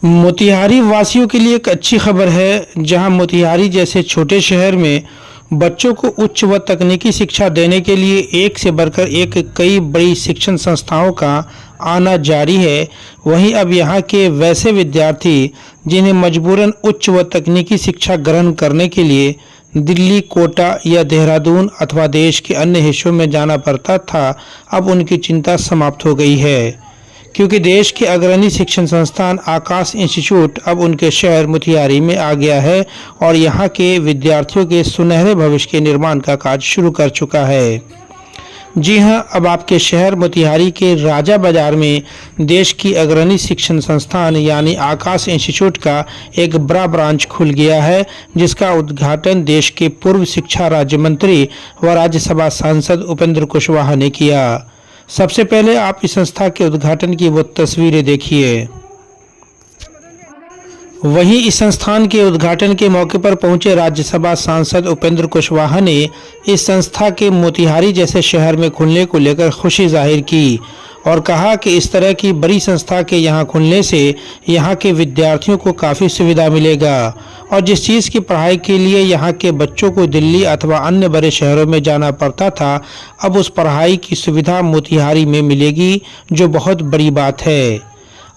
मोतिहारी वासियों के लिए एक अच्छी खबर है, जहां मोतिहारी जैसे छोटे शहर में बच्चों को उच्च व तकनीकी शिक्षा देने के लिए एक से बढ़कर एक कई बड़ी शिक्षण संस्थाओं का आना जारी है। वहीं अब यहां के वैसे विद्यार्थी जिन्हें मजबूरन उच्च व तकनीकी शिक्षा ग्रहण करने के लिए दिल्ली, कोटा या देहरादून अथवा देश के अन्य हिस्सों में जाना पड़ता था, अब उनकी चिंता समाप्त हो गई है, क्योंकि देश के अग्रणी शिक्षण संस्थान आकाश इंस्टीट्यूट अब उनके शहर मोतिहारी में आ गया है और यहाँ के विद्यार्थियों के सुनहरे भविष्य के निर्माण का कार्य शुरू कर चुका है। जी हां, अब आपके शहर मोतिहारी के राजा बाजार में देश की अग्रणी शिक्षण संस्थान यानी आकाश इंस्टीट्यूट का एक बड़ा ब्रांच खुल गया है, जिसका उद्घाटन देश के पूर्व शिक्षा राज्य मंत्री व राज्यसभा सांसद उपेंद्र कुशवाहा ने किया। सबसे पहले आप इस संस्था के उद्घाटन की वो तस्वीरें देखिए। वहीं इस संस्थान के उद्घाटन के मौके पर पहुंचे राज्यसभा सांसद उपेंद्र कुशवाहा ने इस संस्था के मोतिहारी जैसे शहर में खुलने को लेकर खुशी जाहिर की और कहा कि इस तरह की बड़ी संस्था के यहाँ खुलने से यहाँ के विद्यार्थियों को काफ़ी सुविधा मिलेगा और जिस चीज़ की पढ़ाई के लिए यहाँ के बच्चों को दिल्ली अथवा अन्य बड़े शहरों में जाना पड़ता था, अब उस पढ़ाई की सुविधा मोतिहारी में मिलेगी, जो बहुत बड़ी बात है।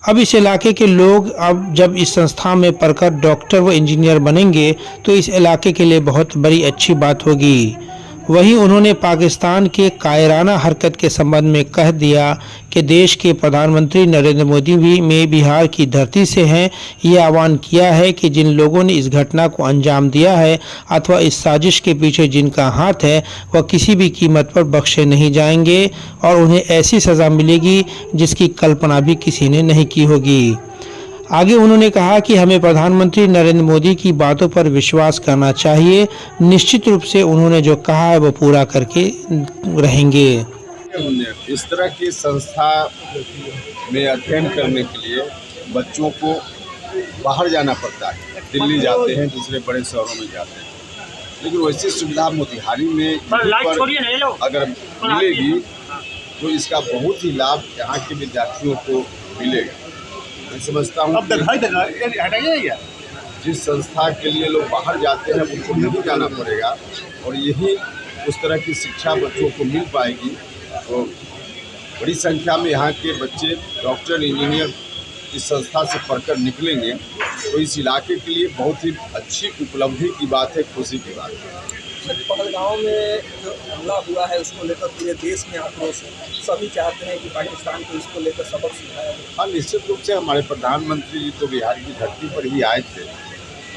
अब इस इलाके के लोग अब जब इस संस्था में पढ़कर डॉक्टर व इंजीनियर बनेंगे तो इस इलाके के लिए बहुत बड़ी अच्छी बात होगी। वहीं उन्होंने पाकिस्तान के कायराना हरकत के संबंध में कह दिया कि देश के प्रधानमंत्री नरेंद्र मोदी भी बिहार की धरती से हैं। ये आह्वान किया है कि जिन लोगों ने इस घटना को अंजाम दिया है अथवा इस साजिश के पीछे जिनका हाथ है, वह किसी भी कीमत पर बख्शे नहीं जाएंगे और उन्हें ऐसी सज़ा मिलेगी जिसकी कल्पना भी किसी ने नहीं की होगी। आगे उन्होंने कहा कि हमें प्रधानमंत्री नरेंद्र मोदी की बातों पर विश्वास करना चाहिए। निश्चित रूप से उन्होंने जो कहा है वो पूरा करके रहेंगे। इस तरह की संस्था में अध्ययन करने के लिए बच्चों को बाहर जाना पड़ता है, दिल्ली जाते हैं, दूसरे बड़े शहरों में जाते हैं, लेकिन वैसी सुविधा मोतिहारी में पर अगर मिलेगी तो इसका बहुत ही लाभ यहाँ के विद्यार्थियों को मिलेगा। मैं समझता हूँ जिस संस्था के लिए लोग बाहर जाते हैं उनको नहीं जाना पड़ेगा और यही उस तरह की शिक्षा बच्चों को मिल पाएगी तो बड़ी संख्या में यहाँ के बच्चे डॉक्टर, इंजीनियर इस संस्था से पढ़कर निकलेंगे, तो इस इलाके के लिए बहुत ही अच्छी उपलब्धि की बात है, खुशी की बात है। पहलगांव में जो हमला हुआ है उसको लेकर पूरे देश में आक्रोश है, सभी चाहते हैं कि पाकिस्तान को इसको लेकर सबक सिखाया जाए। हाँ, निश्चित रूप से हमारे प्रधानमंत्री जी तो बिहार की धरती पर ही आए थे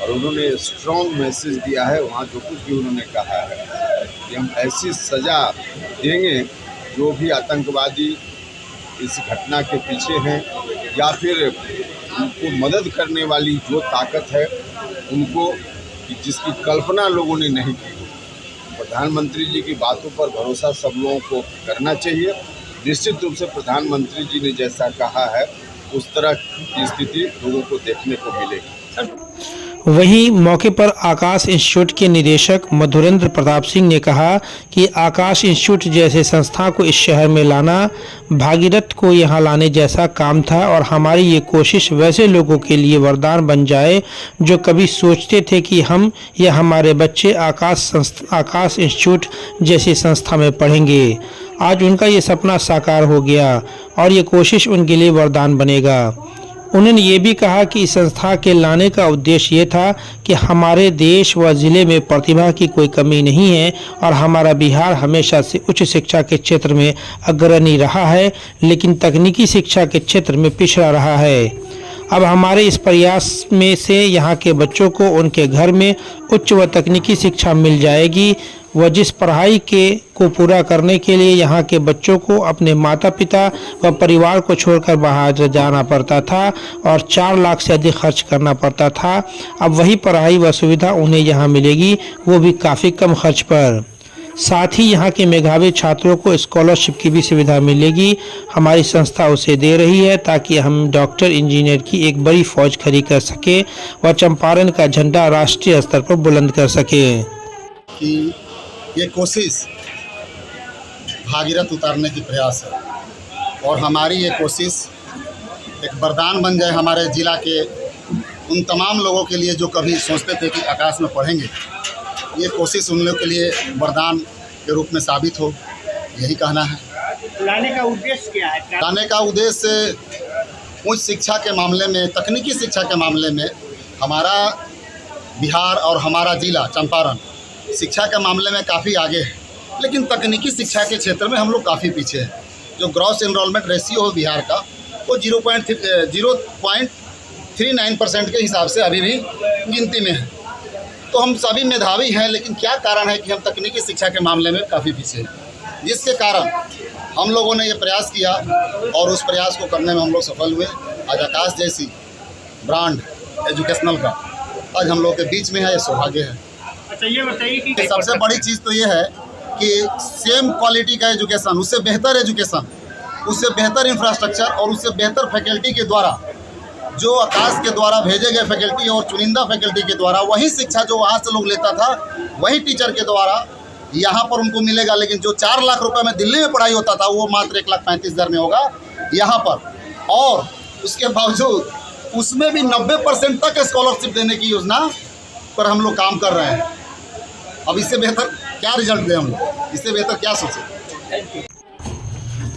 और उन्होंने स्ट्रॉन्ग मैसेज दिया है। वहाँ जो कुछ भी उन्होंने कहा है कि हम ऐसी सज़ा देंगे जो भी आतंकवादी इस घटना के पीछे हैं या फिर उनको मदद करने वाली जो ताकत है उनको, जिसकी कल्पना लोगों ने नहीं की। प्रधानमंत्री जी की बातों पर भरोसा सब लोगों को करना चाहिए। निश्चित रूप से प्रधानमंत्री जी ने जैसा कहा है उस तरह की स्थिति लोगों को देखने को मिलेगी। वहीं मौके पर आकाश इंस्टीट्यूट के निदेशक मधुरेंद्र प्रताप सिंह ने कहा कि आकाश इंस्टीट्यूट जैसे संस्था को इस शहर में लाना भागीरथ को यहां लाने जैसा काम था और हमारी ये कोशिश वैसे लोगों के लिए वरदान बन जाए जो कभी सोचते थे कि हम या हमारे बच्चे आकाश इंस्टीट्यूट जैसी संस्था में पढ़ेंगे। आज उनका ये सपना साकार हो गया और ये कोशिश उनके लिए वरदान बनेगा। उन्होंने ये भी कहा कि इस संस्था के लाने का उद्देश्य ये था कि हमारे देश व ज़िले में प्रतिभा की कोई कमी नहीं है और हमारा बिहार हमेशा से उच्च शिक्षा के क्षेत्र में अग्रणी रहा है, लेकिन तकनीकी शिक्षा के क्षेत्र में पिछड़ा रहा है। अब हमारे इस प्रयास में से यहाँ के बच्चों को उनके घर में उच्च व तकनीकी शिक्षा मिल जाएगी। वह जिस पढ़ाई को पूरा करने के लिए यहाँ के बच्चों को अपने माता पिता व परिवार को छोड़कर बाहर जाना पड़ता था और 4 लाख से अधिक खर्च करना पड़ता था, अब वही पढ़ाई व सुविधा उन्हें यहाँ मिलेगी, वो भी काफ़ी कम खर्च पर। साथ ही यहाँ के मेधावी छात्रों को स्कॉलरशिप की भी सुविधा मिलेगी। हमारी संस्था उसे दे रही है ताकि हम डॉक्टर, इंजीनियर की एक बड़ी फौज खड़ी कर सके व चंपारण का झंडा राष्ट्रीय स्तर पर बुलंद कर सके। कि ये कोशिश भागीरथ उतारने की प्रयास है और हमारी ये कोशिश एक वरदान बन जाए हमारे ज़िला के उन तमाम लोगों के लिए जो कभी सोचते थे कि आकाश में पढ़ेंगे। ये कोशिश उन लोगों के लिए वरदान के रूप में साबित हो, यही कहना है। लाने का उद्देश्य क्या है? लाने का उद्देश्य उच्च शिक्षा के मामले में, तकनीकी शिक्षा के मामले में हमारा बिहार और हमारा ज़िला चंपारण शिक्षा के मामले में काफ़ी आगे है, लेकिन तकनीकी शिक्षा के क्षेत्र में हम लोग काफ़ी पीछे हैं। जो ग्रॉस एनरोलमेंट रेशियो हो बिहार का वो 0.39% के हिसाब से अभी भी गिनती में है। तो हम सभी मेधावी हैं, लेकिन क्या कारण है कि हम तकनीकी शिक्षा के मामले में काफ़ी पीछे हैं, जिसके कारण हम लोगों ने ये प्रयास किया और उस प्रयास को करने में हम लोग सफल हुए। आज आकाश जैसी ब्रांड एजुकेशनल का आज हम लोग के बीच में है, ये सौभाग्य है। अच्छा, ये बताइए कि सबसे बड़ी चीज़ तो ये है कि सेम क्वालिटी का एजुकेशन, उससे बेहतर एजुकेशन, उससे बेहतर इंफ्रास्ट्रक्चर और उससे बेहतर फैकल्टी के द्वारा, जो आकाश के द्वारा भेजे गए फैकल्टी और चुनिंदा फैकल्टी के द्वारा वही शिक्षा जो वहाँ से लोग लेता था वही टीचर के द्वारा यहाँ पर उनको मिलेगा। लेकिन जो 4 लाख रुपए में दिल्ली में पढ़ाई होता था वो मात्र 1,35,000 में होगा यहाँ पर, और उसके बावजूद उसमें भी 90% तक स्कॉलरशिप देने की योजना पर हम लोग काम कर रहे हैं। अब इससे बेहतर क्या रिजल्ट दें हम लोग, इससे बेहतर क्या सोचें।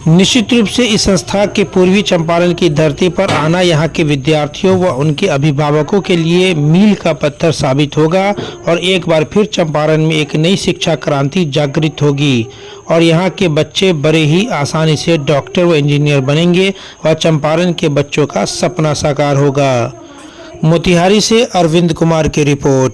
निश्चित रूप से इस संस्था के पूर्वी चंपारण की धरती पर आना यहाँ के विद्यार्थियों व उनके अभिभावकों के लिए मील का पत्थर साबित होगा और एक बार फिर चंपारण में एक नई शिक्षा क्रांति जागृत होगी और यहाँ के बच्चे बड़े ही आसानी से डॉक्टर व इंजीनियर बनेंगे और चंपारण के बच्चों का सपना साकार होगा। मोतिहारी से अरविंद कुमार की रिपोर्ट।